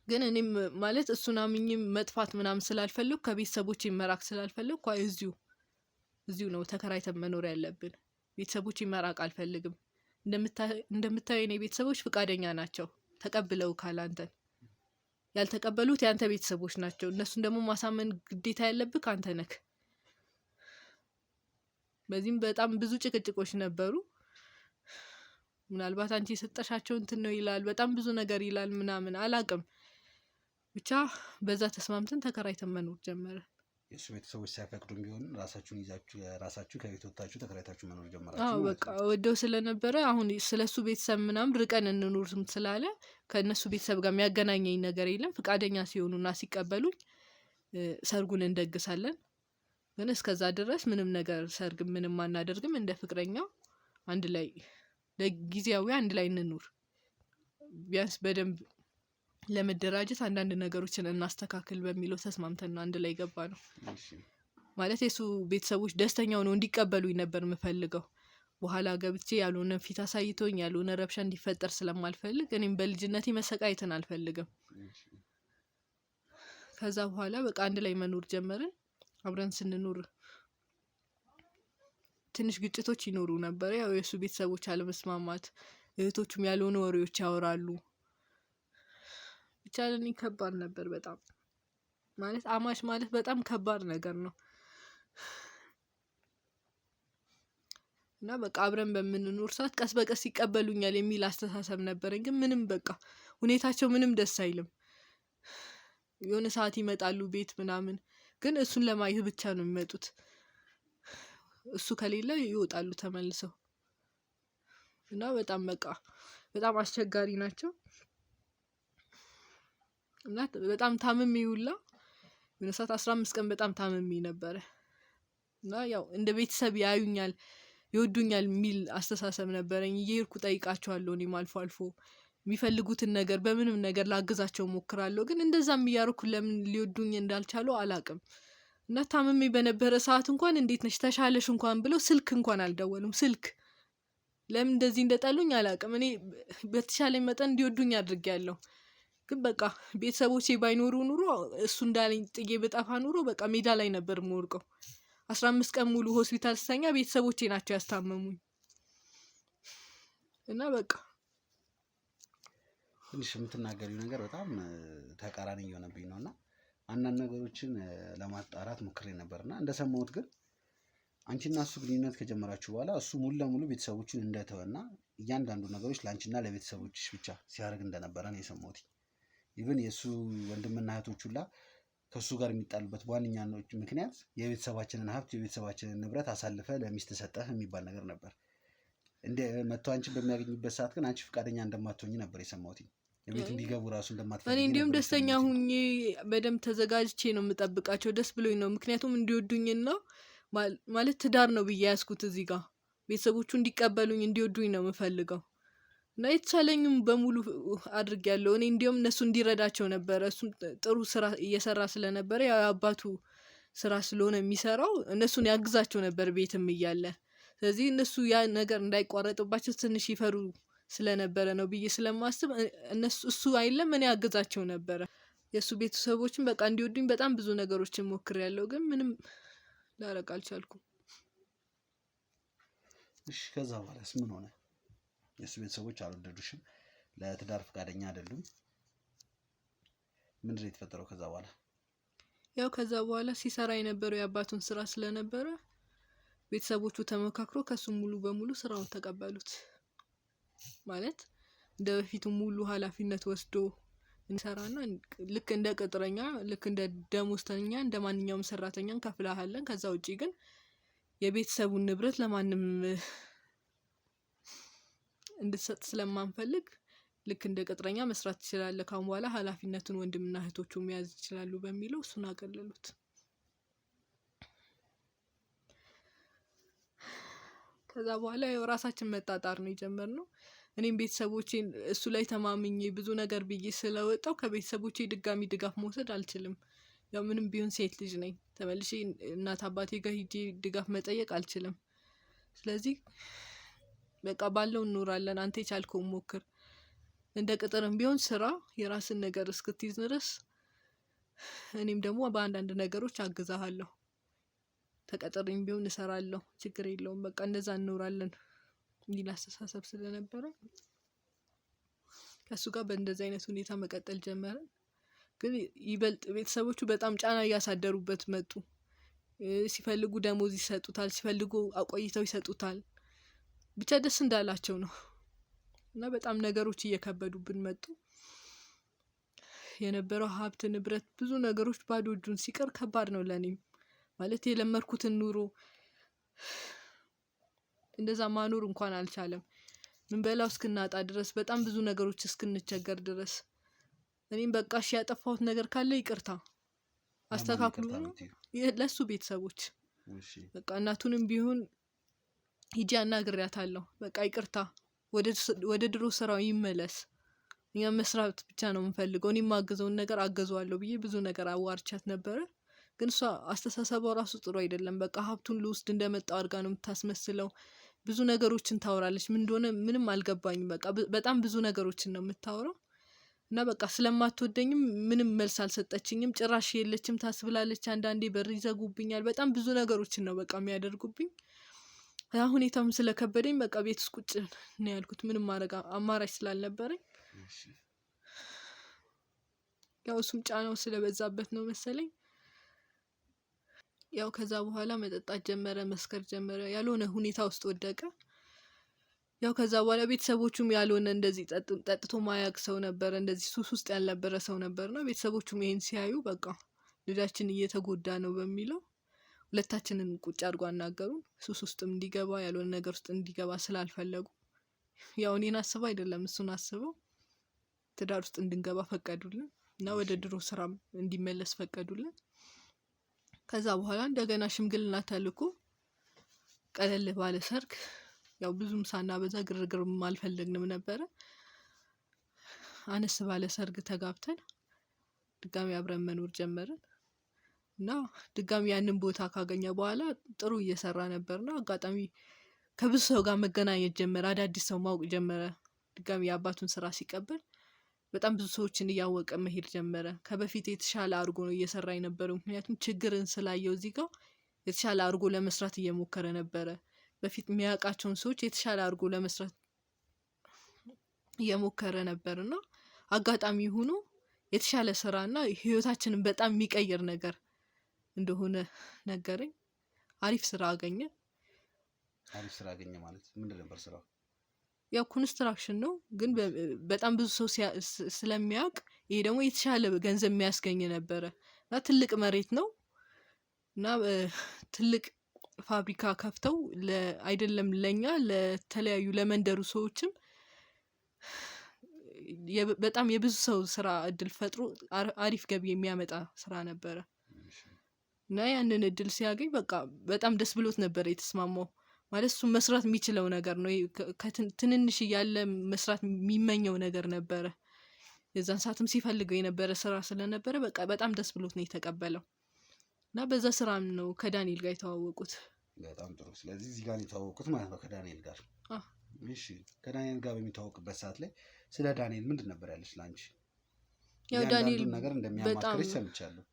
ግን እኔም ማለት እሱን አምኜ መጥፋት ምናምን ስላልፈለኩ ከቤተሰቦቼ መራቅ ስላልፈለኩ እዚሁ ነው ተከራይተን መኖር ያለብን፣ ቤተሰቦቼ መራቅ አልፈልግም። እንደምታየው የኔ ቤተሰቦች ፍቃደኛ ናቸው፣ ተቀብለው ካላንተን ያልተቀበሉት ያንተ ቤተሰቦች ናቸው። እነሱን ደግሞ ማሳመን ግዴታ ያለብህ አንተ ነህ። በዚህም በጣም ብዙ ጭቅጭቆች ነበሩ። ምናልባት አንቺ የሰጠሻቸው እንትን ነው ይላል፣ በጣም ብዙ ነገር ይላል ምናምን አላቅም። ብቻ በዛ ተስማምተን ተከራይተን መኖር ጀመረ። የእሱ ቤተሰቦች ሳይፈቅዱም ቢሆን ራሳችሁን ይዛችሁ ራሳችሁ ከቤት ወጥታችሁ ተከራይታችሁ መኖር ጀመራችሁ? በቃ ወደው ስለነበረ አሁን ስለሱ ቤተሰብ ምናምን ርቀን እንኑር ስላለ ከእነሱ ቤተሰብ ጋር የሚያገናኘኝ ነገር የለም። ፍቃደኛ ሲሆኑና ሲቀበሉኝ ሰርጉን እንደግሳለን። ግን እስከዛ ድረስ ምንም ነገር ሰርግ ምንም አናደርግም። እንደ ፍቅረኛ አንድ ላይ ለጊዜያዊ አንድ ላይ እንኑር፣ ቢያንስ በደንብ ለመደራጀት አንዳንድ ነገሮችን እናስተካክል በሚለው ተስማምተን አንድ ላይ ገባ ነው። ማለት የሱ ቤተሰቦች ደስተኛው ነው እንዲቀበሉኝ ነበር የምፈልገው። በኋላ ገብቼ ያልሆነ ፊት አሳይቶኝ ያልሆነ ረብሻ እንዲፈጠር ስለማልፈልግ እኔም በልጅነቴ መሰቃየትን አልፈልግም። ከዛ በኋላ በቃ አንድ ላይ መኖር ጀመርን። አብረን ስንኖር ትንሽ ግጭቶች ይኖሩ ነበር። ያው የሱ ቤተሰቦች አለመስማማት፣ እህቶቹም ያልሆነ ወሬዎች ያወራሉ። ብቻ ለኔ ከባድ ነበር በጣም። ማለት አማች ማለት በጣም ከባድ ነገር ነው እና በቃ አብረን በምንኖር ሰዓት ቀስ በቀስ ይቀበሉኛል የሚል አስተሳሰብ ነበረኝ። ግን ምንም በቃ ሁኔታቸው ምንም ደስ አይልም። የሆነ ሰዓት ይመጣሉ ቤት ምናምን፣ ግን እሱን ለማየት ብቻ ነው የሚመጡት። እሱ ከሌለ ይወጣሉ ተመልሰው እና በጣም በቃ በጣም አስቸጋሪ ናቸው። እና በጣም ታምሜ ሁላ የሆነ ሰዓት 15 ቀን በጣም ታምሜ ነበረ። እና ያው እንደ ቤተሰብ ያዩኛል ይወዱኛል የሚል አስተሳሰብ ነበረኝ። እየሄድኩ ጠይቃቸዋለሁ። እኔም አልፎ አልፎ የሚፈልጉትን ነገር በምንም ነገር ላግዛቸው ሞክራለሁ። ግን እንደዛም እያደረኩ ለምን ሊወዱኝ እንዳልቻሉ አላቅም። እና ታምሜ በነበረ ሰዓት እንኳን እንዴት ነሽ ተሻለሽ እንኳን ብለው ስልክ እንኳን አልደወሉም። ስልክ ለምን እንደዚህ እንደጠሉኝ አላቅም። እኔ በተሻለኝ መጠን እንዲወዱኝ አድርጌያለሁ። ግን በቃ ቤተሰቦቼ ባይኖሩ ኑሮ እሱ እንዳለኝ ጥዬ በጠፋ ኑሮ በቃ ሜዳ ላይ ነበር የምወድቀው። 15 ቀን ሙሉ ሆስፒታል ስተኛ ቤተሰቦቼ ናቸው ያስታመሙኝ። እና በቃ ትንሽ የምትናገሪው ነገር በጣም ተቃራኒ እየሆነብኝ ነው እና አንዳንድ ነገሮችን ለማጣራት ሞክሬ ነበርና እንደሰማሁት ግን አንቺና እሱ ግንኙነት ከጀመራችሁ በኋላ እሱ ሙሉ ለሙሉ ቤተሰቦቹን እንደተወና እያንዳንዱ ነገሮች ለአንቺና ለቤተሰቦችሽ ብቻ ሲያደርግ እንደነበረ ነው የሰማሁት። ኢቭን የእሱ ወንድምና እህቶች ሁላ ከእሱ ጋር የሚጣሉበት በዋነኛ ምክንያት የቤተሰባችንን ሀብት የቤተሰባችንን ንብረት አሳልፈ ለሚስት ሰጠህ የሚባል ነገር ነበር። እንደ መጥቶ አንቺን በሚያገኝበት ሰዓት ግን አንቺ ፈቃደኛ እንደማትሆኝ ነበር የሰማሁት። ቤት እንዲገቡ ራሱ እንደማትፈልጊ። እኔ እንዲሁም ደስተኛ ሁኜ በደንብ ተዘጋጅቼ ነው የምጠብቃቸው። ደስ ብሎኝ ነው፣ ምክንያቱም እንዲወዱኝና ማለት ትዳር ነው ብዬ ያዝኩት እዚህ ጋር ቤተሰቦቹ እንዲቀበሉኝ እንዲወዱኝ ነው የምፈልገው። እና የተቻለኝም በሙሉ አድርጌያለሁ። እኔ እንዲሁም እነሱ እንዲረዳቸው ነበረ። እሱም ጥሩ ስራ እየሰራ ስለነበረ ያው አባቱ ስራ ስለሆነ የሚሰራው እነሱን ያግዛቸው ነበር ቤትም እያለ። ስለዚህ እነሱ ያ ነገር እንዳይቋረጥባቸው ትንሽ ይፈሩ ስለነበረ ነው ብዬ ስለማስብ እሱ አይደለም እኔ ያግዛቸው ነበረ። የእሱ ቤተሰቦችን በቃ እንዲወዱኝ በጣም ብዙ ነገሮችን ሞክሬያለሁ፣ ግን ምንም ላረቅ አልቻልኩም። እሺ ከዛ በኋላስ ምን ሆነ? የእሱ ቤተሰቦች አልወደዱሽም፣ ለትዳር ፈቃደኛ አይደሉም። ምንድን ነው የተፈጠረው ከዛ በኋላ? ያው ከዛ በኋላ ሲሰራ የነበረው የአባቱን ስራ ስለነበረ ቤተሰቦቹ ተመካክሮ ከሱ ሙሉ በሙሉ ስራውን ተቀበሉት። ማለት እንደ በፊቱ ሙሉ ኃላፊነት ወስዶ እንሰራና ልክ እንደ ቅጥረኛ ልክ እንደ ደሞዝተኛ እንደ ማንኛውም ሰራተኛ እንከፍልሃለን። ከዛ ውጪ ግን የቤተሰቡን ንብረት ለማንም እንድትሰጥ ስለማንፈልግ ልክ እንደ ቅጥረኛ መስራት ትችላለህ፣ ካሁን በኋላ ኃላፊነቱን ወንድምና እህቶቹ መያዝ ይችላሉ በሚለው እሱን አቀለሉት። ከዛ በኋላ ያው ራሳችን መጣጣር ነው የጀመርነው። እኔም ቤተሰቦቼን እሱ ላይ ተማምኜ ብዙ ነገር ብዬ ስለወጣው ከቤተሰቦቼ ድጋሚ ድጋፍ መውሰድ አልችልም። ያው ምንም ቢሆን ሴት ልጅ ነኝ፣ ተመልሼ እናት አባቴ ጋር ሂጄ ድጋፍ መጠየቅ አልችልም። ስለዚህ በቃ ባለው እንኖራለን፣ አንተ የቻልከውን ሞክር፣ እንደ ቅጥርም ቢሆን ስራ የራስን ነገር እስክትይዝ ድረስ እኔም ደግሞ በአንዳንድ ነገሮች አግዛሃለሁ፣ ተቀጥሬም ቢሆን እሰራለሁ፣ ችግር የለውም፣ በቃ እንደዛ እንኖራለን የሚል አስተሳሰብ ስለነበረ ከሱ ጋር በእንደዚህ አይነት ሁኔታ መቀጠል ጀመርን። ግን ይበልጥ ቤተሰቦቹ በጣም ጫና እያሳደሩበት መጡ። ሲፈልጉ ደሞዝ ይሰጡታል፣ ሲፈልጉ አቆይተው ይሰጡታል። ብቻ ደስ እንዳላቸው ነው እና በጣም ነገሮች እየከበዱብን መጡ። የነበረው ሀብት ንብረት ብዙ ነገሮች ባዶ እጁን ሲቀር ከባድ ነው ለኔም ማለት የለመድኩትን ኑሮ እንደዛ ማኖር እንኳን አልቻለም። ምን በላው እስክናጣ ድረስ በጣም ብዙ ነገሮች እስክንቸገር ድረስ እኔም በቃ እሺ ያጠፋሁት ነገር ካለ ይቅርታ አስተካክሉ ነው ለሱ ቤተሰቦች በቃ እናቱንም ቢሆን ሂጂ አናግሬያታለሁ። በቃ ይቅርታ ወደ ድሮ ስራው ይመለስ፣ እኛ መስራት ብቻ ነው የምንፈልገው፣ እኔ የማግዘውን ነገር አገዘዋለሁ ብዬ ብዙ ነገር አዋርቻት ነበረ። ግን እሷ አስተሳሰቧ ራሱ ጥሩ አይደለም። በቃ ሀብቱን ልውስድ እንደመጣው አድርጋ ነው የምታስመስለው። ብዙ ነገሮችን ታወራለች፣ ምን እንደሆነ ምንም አልገባኝም። በቃ በጣም ብዙ ነገሮችን ነው የምታወራው እና በቃ ስለማትወደኝም ምንም መልስ አልሰጠችኝም። ጭራሽ የለችም ታስብላለች። አንዳንዴ በር ይዘጉብኛል። በጣም ብዙ ነገሮችን ነው በቃ የሚያደርጉብኝ። ሁኔታውም ስለከበደኝ በቃ ቤት ውስጥ ቁጭ ነው ያልኩት፣ ምንም ማድረግ አማራጭ ስላልነበረኝ። ያው እሱም ጫናው ስለበዛበት ነው መሰለኝ። ያው ከዛ በኋላ መጠጣት ጀመረ፣ መስከር ጀመረ፣ ያልሆነ ሁኔታ ውስጥ ወደቀ። ያው ከዛ በኋላ ቤተሰቦቹም ያልሆነ እንደዚህ ጠጥቶ ማያቅ ሰው ነበር፣ እንደዚህ ሱስ ውስጥ ያልነበረ ሰው ነበርና ቤተሰቦቹም ይሄን ሲያዩ በቃ ልጃችን እየተጎዳ ነው በሚለው ሁለታችንን ቁጭ አድርጎ አናገሩን። ሱስ ውስጥም እንዲገባ ያልሆነ ነገር ውስጥ እንዲገባ ስላልፈለጉ ያው እኔን አስበው አይደለም እሱን አስበው ትዳር ውስጥ እንድንገባ ፈቀዱልን እና ወደ ድሮ ስራም እንዲመለስ ፈቀዱልን። ከዛ በኋላ እንደገና ሽምግልና ተልኮ ቀለል ባለ ሰርግ፣ ያው ብዙም ሳናበዛ ግርግርም አልፈለግንም ነበረ፣ አነስ ባለ ሰርግ ተጋብተን ድጋሚ አብረን መኖር ጀመርን እና ድጋሚ ያንን ቦታ ካገኘ በኋላ ጥሩ እየሰራ ነበርና አጋጣሚ ከብዙ ሰው ጋር መገናኘት ጀመረ፣ አዳዲስ ሰው ማወቅ ጀመረ። ድጋሚ የአባቱን ስራ ሲቀበል በጣም ብዙ ሰዎችን እያወቀ መሄድ ጀመረ። ከበፊት የተሻለ አድርጎ ነው እየሰራ የነበረው፣ ምክንያቱም ችግርን ስላየው እዚህ ጋር የተሻለ አድርጎ ለመስራት እየሞከረ ነበረ። በፊት የሚያውቃቸውን ሰዎች የተሻለ አድርጎ ለመስራት እየሞከረ ነበርና አጋጣሚ ሆኖ የተሻለ ስራና ህይወታችንን በጣም የሚቀይር ነገር እንደሆነ ነገረኝ። አሪፍ ስራ አገኘ። አሪፍ ስራ አገኘ ማለት ምንድን ነበር ስራው? ያው ኮንስትራክሽን ነው፣ ግን በጣም ብዙ ሰው ስለሚያውቅ ይሄ ደግሞ የተሻለ ገንዘብ የሚያስገኝ ነበረ እና ትልቅ መሬት ነው እና ትልቅ ፋብሪካ ከፍተው አይደለም ለኛ ለተለያዩ ለመንደሩ ሰዎችም በጣም የብዙ ሰው ስራ እድል ፈጥሮ አሪፍ ገቢ የሚያመጣ ስራ ነበረ እና ያንን እድል ሲያገኝ በቃ በጣም ደስ ብሎት ነበር የተስማማው። ማለት እሱ መስራት የሚችለው ነገር ነው፣ ትንንሽ እያለ መስራት የሚመኘው ነገር ነበረ። የዛን ሰዓትም ሲፈልገው የነበረ ስራ ስለነበረ በቃ በጣም ደስ ብሎት ነው የተቀበለው እና በዛ ስራም ነው ከዳንኤል ጋር የተዋወቁት። በጣም ጥሩ። ስለዚህ እዚህ ጋር የተዋወቁት ማለት ነው ከዳንኤል ጋር። እሺ፣ ከዳንኤል ጋር በሚተዋወቅበት ሰዓት ላይ ስለ ዳንኤል ምንድን ነበር ያለች ለአንቺ? ያው ዳንኤል ነገር እንደሚያማክርሽ ሰምቻለሁ።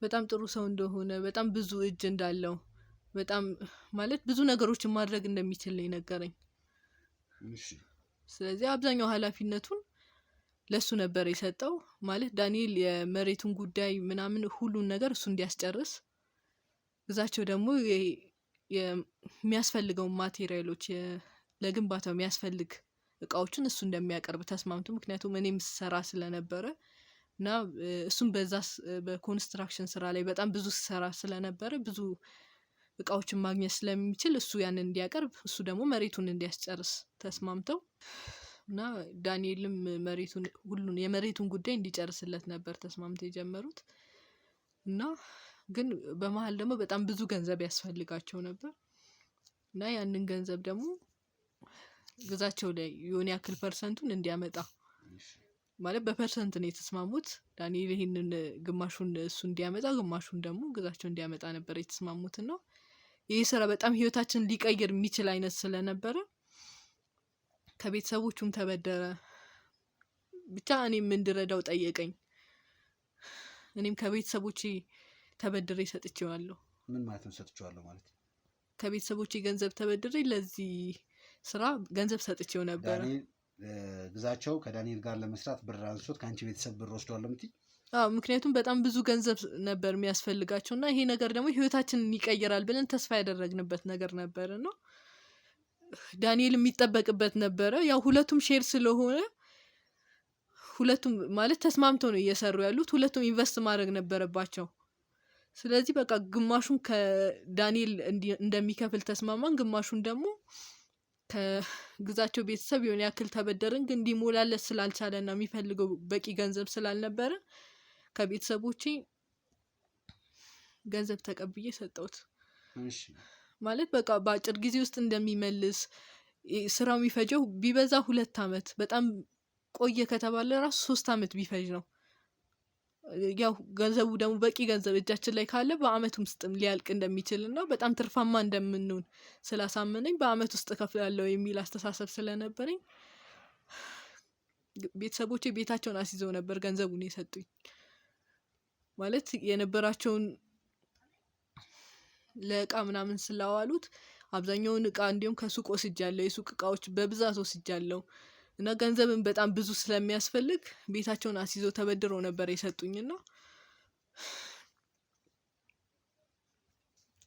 በጣም ጥሩ ሰው እንደሆነ፣ በጣም ብዙ እጅ እንዳለው፣ በጣም ማለት ብዙ ነገሮችን ማድረግ እንደሚችል ነው የነገረኝ። እሺ። ስለዚህ አብዛኛው ኃላፊነቱን ለሱ ነበር የሰጠው። ማለት ዳንኤል የመሬቱን ጉዳይ ምናምን ሁሉን ነገር እሱ እንዲያስጨርስ፣ ግዛቸው ደግሞ የሚያስፈልገውን ማቴሪያሎች ለግንባታው የሚያስፈልግ እቃዎችን እሱ እንደሚያቀርብ ተስማምቶ፣ ምክንያቱም እኔም ስሰራ ስለነበረ እና እሱም በኮንስትራክሽን ስራ ላይ በጣም ብዙ ስሰራ ስለነበረ ብዙ እቃዎችን ማግኘት ስለሚችል እሱ ያንን እንዲያቀርብ፣ እሱ ደግሞ መሬቱን እንዲያስጨርስ ተስማምተው እና ዳንኤልም የመሬቱን ጉዳይ እንዲጨርስለት ነበር ተስማምተው የጀመሩት። እና ግን በመሀል ደግሞ በጣም ብዙ ገንዘብ ያስፈልጋቸው ነበር እና ያንን ገንዘብ ደግሞ ግዛቸው ላይ የሆነ ያክል ፐርሰንቱን እንዲያመጣ ማለት በፐርሰንት ነው የተስማሙት። ዳንኤል ይሄንን ግማሹን እሱ እንዲያመጣ፣ ግማሹን ደግሞ ግዛቸው እንዲያመጣ ነበር የተስማሙት። ነው ይህ ስራ በጣም ህይወታችን ሊቀይር የሚችል አይነት ስለነበረ ከቤተሰቦቹም ተበደረ። ብቻ እኔም እንድረዳው ጠየቀኝ። እኔም ከቤተሰቦቼ ተበድሬ ሰጥቼዋለሁ። ምን ማለት ነው ሰጥቼዋለሁ ማለት? ከቤተሰቦቼ ገንዘብ ተበድሬ ለዚህ ስራ ገንዘብ ሰጥቼው ነበረ። ዳንኤል ግዛቸው ከዳንኤል ጋር ለመስራት ብር አንስቶት ከአንቺ ቤተሰብ ብር ወስዷል የምትይ? አዎ፣ ምክንያቱም በጣም ብዙ ገንዘብ ነበር የሚያስፈልጋቸው እና ይሄ ነገር ደግሞ ህይወታችንን ይቀይራል ብለን ተስፋ ያደረግንበት ነገር ነበር ነው። ዳንኤል የሚጠበቅበት ነበረ። ያው ሁለቱም ሼር ስለሆነ ሁለቱም ማለት ተስማምተው ነው እየሰሩ ያሉት። ሁለቱም ኢንቨስት ማድረግ ነበረባቸው። ስለዚህ በቃ ግማሹን ከዳንኤል እንደሚከፍል ተስማማን፣ ግማሹን ደግሞ ከግዛቸው ቤተሰብ የሆነ ያክል ተበደርን። ግን እንዲሞላለት ስላልቻለና የሚፈልገው በቂ ገንዘብ ስላልነበረ ከቤተሰቦቼ ገንዘብ ተቀብዬ ሰጠሁት። እሺ ማለት በቃ በአጭር ጊዜ ውስጥ እንደሚመልስ፣ ስራው የሚፈጀው ቢበዛ 2 አመት፣ በጣም ቆየ ከተባለ ራሱ 3 አመት ቢፈጅ ነው። ያው ገንዘቡ ደግሞ በቂ ገንዘብ እጃችን ላይ ካለ በአመት ውስጥም ሊያልቅ እንደሚችል እና በጣም ትርፋማ እንደምንሆን ስላሳመነኝ በአመት ውስጥ እከፍላለሁ የሚል አስተሳሰብ ስለነበረኝ ቤተሰቦቼ ቤታቸውን አስይዘው ነበር ገንዘቡን የሰጡኝ። ማለት የነበራቸውን ለእቃ ምናምን ስላዋሉት አብዛኛውን እቃ እንዲሁም ከሱቅ ወስጃለሁ። የሱቅ እቃዎች በብዛት ወስጃለሁ እና ገንዘብን በጣም ብዙ ስለሚያስፈልግ ቤታቸውን አስይዘው ተበድረው ነበር የሰጡኝና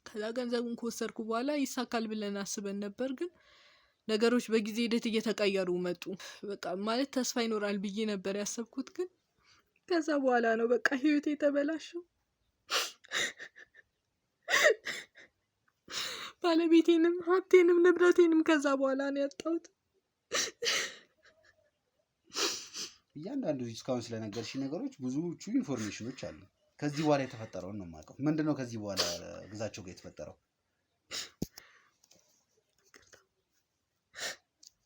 ከዛ ገንዘቡን ከወሰድኩ በኋላ ይሳካል ብለን አስበን ነበር። ግን ነገሮች በጊዜ ሂደት እየተቀየሩ መጡ። በቃ ማለት ተስፋ ይኖራል ብዬ ነበር ያሰብኩት። ግን ከዛ በኋላ ነው በቃ ህይወቴ የተበላሸው። ባለቤቴንም ሀብቴንም ንብረቴንም ከዛ በኋላ ነው ያጣሁት። እያንዳንዱ እስካሁን ስለነገርሽኝ ነገሮች ብዙዎቹ ኢንፎርሜሽኖች አሉ። ከዚህ በኋላ የተፈጠረውን ነው የማውቀው። ምንድነው ከዚህ በኋላ ግዛቸው ጋር የተፈጠረው?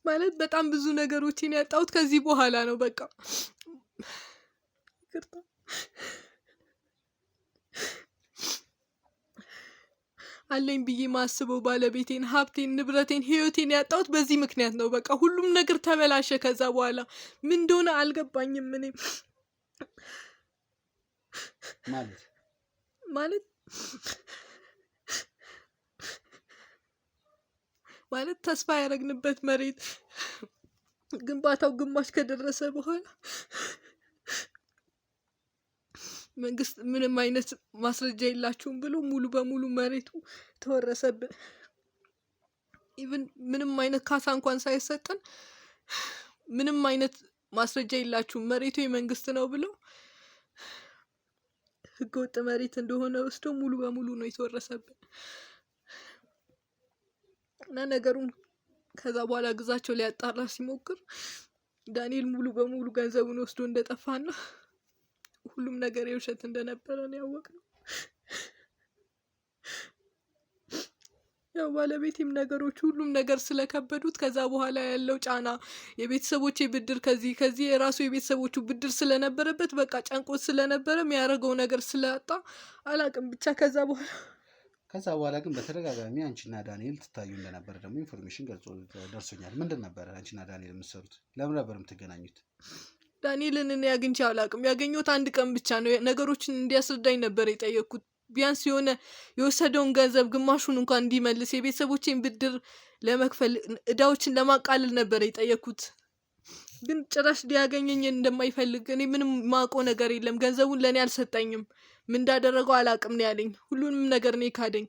ማለት በጣም ብዙ ነገሮችን ያጣሁት ከዚህ በኋላ ነው። በቃ ይቅርታ አለኝ ብዬ ማስበው ባለቤቴን፣ ሀብቴን፣ ንብረቴን፣ ህይወቴን ያጣሁት በዚህ ምክንያት ነው። በቃ ሁሉም ነገር ተበላሸ። ከዛ በኋላ ምን እንደሆነ አልገባኝም። እኔ ማለት ተስፋ ያደረግንበት መሬት ግንባታው ግማሽ ከደረሰ በኋላ መንግስት ምንም አይነት ማስረጃ የላችሁም ብሎ ሙሉ በሙሉ መሬቱ ተወረሰብን። ኢቭን ምንም አይነት ካሳ እንኳን ሳይሰጠን ምንም አይነት ማስረጃ የላችሁም መሬቱ የመንግስት ነው ብለው ህገወጥ መሬት እንደሆነ ወስዶ ሙሉ በሙሉ ነው የተወረሰብን እና ነገሩን ከዛ በኋላ ግዛቸው ሊያጣራ ሲሞክር ዳንኤል ሙሉ በሙሉ ገንዘቡን ወስዶ እንደጠፋና ሁሉም ነገር የውሸት እንደነበረ ነው ያወቅነው። ያው ባለቤቴም ነገሮች ሁሉም ነገር ስለከበዱት ከዛ በኋላ ያለው ጫና የቤተሰቦቼ ብድር ከዚህ የራሱ የቤተሰቦቹ ብድር ስለነበረበት በቃ ጨንቆት ስለነበረ የሚያደርገው ነገር ስላጣ አላቅም ብቻ ከዛ በኋላ ግን በተደጋጋሚ አንቺና ዳንኤል ትታዩ እንደነበረ ደግሞ ኢንፎርሜሽን ደርሶኛል። ምንድን ነበረ አንቺና ዳንኤል የምትሰሩት? ለምን ነበር የምትገናኙት? ዳንኤልን እኔ አግኝቼ አላቅም። ያገኘሁት አንድ ቀን ብቻ ነው። ነገሮችን እንዲያስረዳኝ ነበር የጠየቅኩት። ቢያንስ የሆነ የወሰደውን ገንዘብ ግማሹን እንኳን እንዲመልስ የቤተሰቦቼን ብድር ለመክፈል እዳዎችን ለማቃለል ነበር የጠየቅኩት። ግን ጭራሽ ሊያገኘኝ እንደማይፈልግ እኔ ምንም ማውቀው ነገር የለም። ገንዘቡን ለእኔ አልሰጠኝም። ምን እንዳደረገው አላቅም ነው ያለኝ። ሁሉንም ነገር እኔ ካደኝ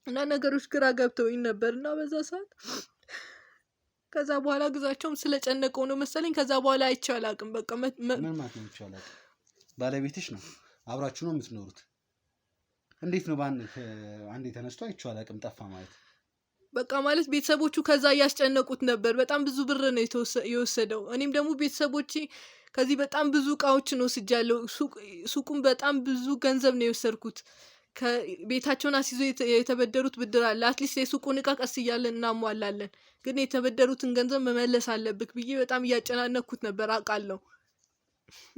እና ነገሮች ግራ ገብተውኝ ነበር እና በዛ ሰዓት ከዛ በኋላ ግዛቸውም ስለጨነቀው ነው መሰለኝ ከዛ በኋላ አይቼው አላውቅም። በቃ ምን ማለት ነው አይቼው አላውቅም? ባለቤትሽ ነው፣ አብራችሁ ነው የምትኖሩት። እንዴት ነው አንዴ ተነስቶ አይቼው አላውቅም ጠፋ ማለት? በቃ ማለት ቤተሰቦቹ ከዛ እያስጨነቁት ነበር። በጣም ብዙ ብር ነው የወሰደው። እኔም ደግሞ ቤተሰቦቼ ከዚህ በጣም ብዙ እቃዎችን ወስጃለሁ። ሱቁም በጣም ብዙ ገንዘብ ነው የወሰድኩት። ከቤታቸውን አስይዞ የተበደሩት ብድር አለ። አትሊስት የሱቁን እቃ ቀስ እያለን እናሟላለን፣ ግን የተበደሩትን ገንዘብ መመለስ አለብክ ብዬ በጣም እያጨናነኩት ነበር። አውቃለሁ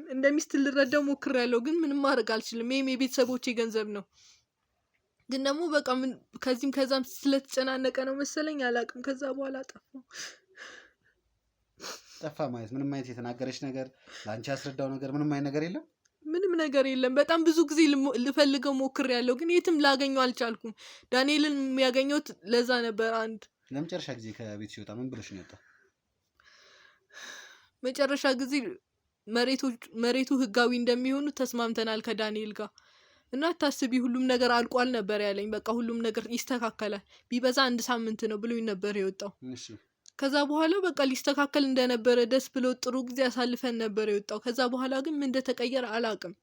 እንደ ሚስት ልረዳው ሞክሬያለሁ፣ ግን ምንም ማድረግ አልችልም። ይሄም የቤተሰቦቼ ገንዘብ ነው። ግን ደግሞ በቃ ከዚህም ከዛም ስለተጨናነቀ ነው መሰለኝ አላውቅም። ከዛ በኋላ ጠፋ ማለት ምንም አይነት የተናገረች ነገር ለአንቺ ያስረዳው ነገር ምንም አይነት ነገር የለም? ምንም ነገር የለም። በጣም ብዙ ጊዜ ልፈልገው ሞክሬያለሁ፣ ግን የትም ላገኘው አልቻልኩም። ዳንኤልን የሚያገኘት ለዛ ነበር። አንድ ለመጨረሻ ጊዜ ከቤት ሲወጣ ምን ብለሽ ነው የወጣው? መጨረሻ ጊዜ መሬቱ ህጋዊ እንደሚሆኑ ተስማምተናል ከዳንኤል ጋር እና ታስቢ ሁሉም ነገር አልቋል ነበር ያለኝ። በቃ ሁሉም ነገር ይስተካከላል፣ ቢበዛ 1 ሳምንት ነው ብሎኝ ነበር የወጣው። እሺ ከዛ በኋላ በቃ ሊስተካከል እንደነበረ ደስ ብሎ ጥሩ ጊዜ አሳልፈን ነበር የወጣው። ከዛ በኋላ ግን ምን እንደተቀየረ አላውቅም።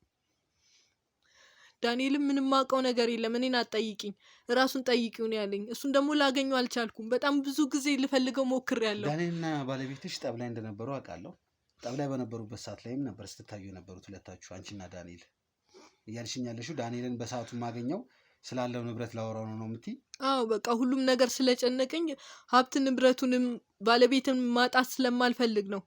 ዳንኤልም ምንም ማውቀው ነገር የለም፣ እኔን አትጠይቂኝ ራሱን ጠይቂው ነው ያለኝ። እሱን ደግሞ ላገኘው አልቻልኩም። በጣም ብዙ ጊዜ ልፈልገው ሞክሬያለሁ። ዳንኤልና ባለቤትሽ ጠብ ላይ እንደነበሩ አውቃለሁ። ጠብ ላይ በነበሩበት ሰዓት ላይም ነበር ስትታዩ የነበሩት ሁለታችሁ፣ አንቺና ዳንኤል። እያልሽኝ ያለሽው ዳንኤልን በሰዓቱ ማገኘው ስላለው ንብረት ላወራው ነው የምትይ? አዎ በቃ ሁሉም ነገር ስለጨነቀኝ ሀብት ንብረቱንም ባለቤትን ማጣት ስለማልፈልግ ነው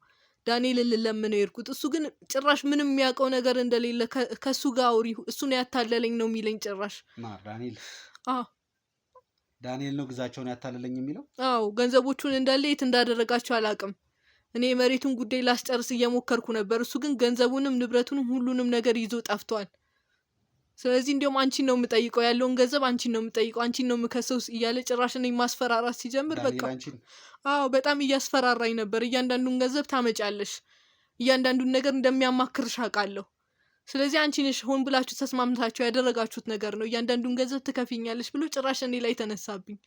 ዳንኤልን ልለምነው የሄድኩት። እሱ ግን ጭራሽ ምንም የሚያውቀው ነገር እንደሌለ ከሱ ጋር አውሪ፣ እሱን ያታለለኝ ነው የሚለኝ ጭራሽ። ዳንኤል? አዎ ዳንኤል ነው ግዛቸውን ያታለለኝ የሚለው? አዎ ገንዘቦቹን እንዳለ የት እንዳደረጋቸው አላውቅም። እኔ የመሬቱን ጉዳይ ላስጨርስ እየሞከርኩ ነበር። እሱ ግን ገንዘቡንም ንብረቱንም ሁሉንም ነገር ይዞ ጠፍቷል። ስለዚህ እንዲያውም አንቺን ነው የምጠይቀው፣ ያለውን ገንዘብ አንቺን ነው የምጠይቀው፣ አንቺን ነው የምከሰው እያለ ጭራሽ እኔን ማስፈራራት ሲጀምር በቃ አዎ በጣም እያስፈራራኝ ነበር። እያንዳንዱን ገንዘብ ታመጫለሽ፣ እያንዳንዱን ነገር እንደሚያማክርሽ አውቃለሁ። ስለዚህ አንቺ ነሽ ሆን ብላችሁ ተስማምታችሁ ያደረጋችሁት ነገር ነው፣ እያንዳንዱን ገንዘብ ትከፊኛለሽ ብሎ ጭራሽ እኔ ላይ ተነሳብኝ።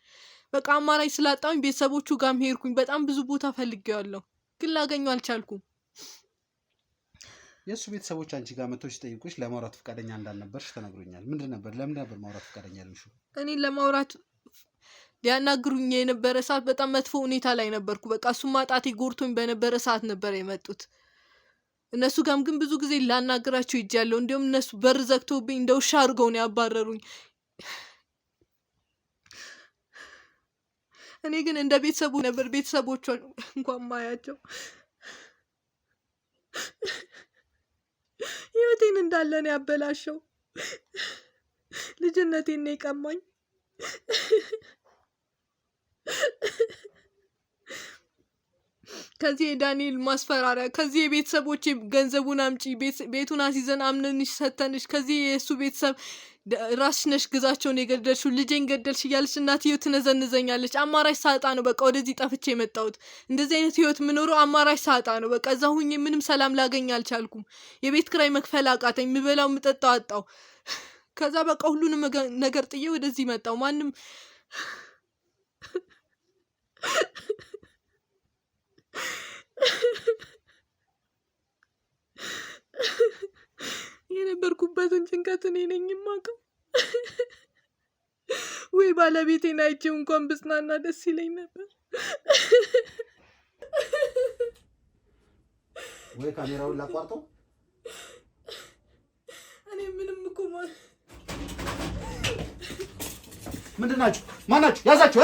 በቃ አማራጭ ስላጣሁኝ ቤተሰቦቹ ጋርም ሄድኩኝ። በጣም ብዙ ቦታ ፈልጌዋለሁ፣ ግን ላገኘው አልቻልኩም። የእሱ ቤተሰቦች አንቺ ጋር መጥተው ሲጠይቁሽ ለማውራት ፈቃደኛ እንዳልነበርሽ ተነግሮኛል። ምንድን ነበር? ለምን ነበር ማውራት ፈቃደኛ ያልሽው? እኔን ለማውራት ሊያናግሩኝ የነበረ ሰዓት በጣም መጥፎ ሁኔታ ላይ ነበርኩ። በቃ እሱም ማጣቴ ጎርቶኝ በነበረ ሰዓት ነበር የመጡት። እነሱ ጋርም ግን ብዙ ጊዜ ላናግራቸው ሄጃለሁ። እንዲሁም እነሱ በር ዘግተውብኝ እንደ ውሻ አድርገው ነው ያባረሩኝ። እኔ ግን እንደ ቤተሰቡ ነበር ቤተሰቦቿ እንኳን ማያቸው። ህይወቴን እንዳለ ነው ያበላሸው። ልጅነቴን ነው የቀማኝ። ከዚህ የዳንኤል ማስፈራሪያ፣ ከዚህ የቤተሰቦቼ ገንዘቡን አምጪ፣ ቤቱን አስይዘን አምነንሽ ሰተንሽ፣ ከዚህ የእሱ ቤተሰብ ራስሽ ነሽ ግዛቸውን የገደልሽው፣ ልጄን ገደልሽ እያለች እናትየው ትነዘንዘኛለች። አማራጭ ሳጣ ነው በቃ ወደዚህ ጠፍቼ የመጣሁት። እንደዚህ አይነት ህይወት የምኖረው አማራጭ ሳጣ ነው። በቃ እዛ ሁኜ ምንም ሰላም ላገኝ አልቻልኩም። የቤት ክራይ መክፈል አቃተኝ፣ የምበላው የምጠጣው አጣው። ከዛ በቃ ሁሉንም ነገር ጥዬ ወደዚህ መጣሁ። ማንም የነበርኩበትን ጭንቀት እኔ ነኝ የማውቀው። ወይ ባለቤቴን አይቼው እንኳን ብጽናና ደስ ይለኝ ነበር። ወይ ካሜራውን ላቋርጠው። እኔ ምንም እኮ ምንድን ናችሁ? ማናችሁ? ያዛችሁ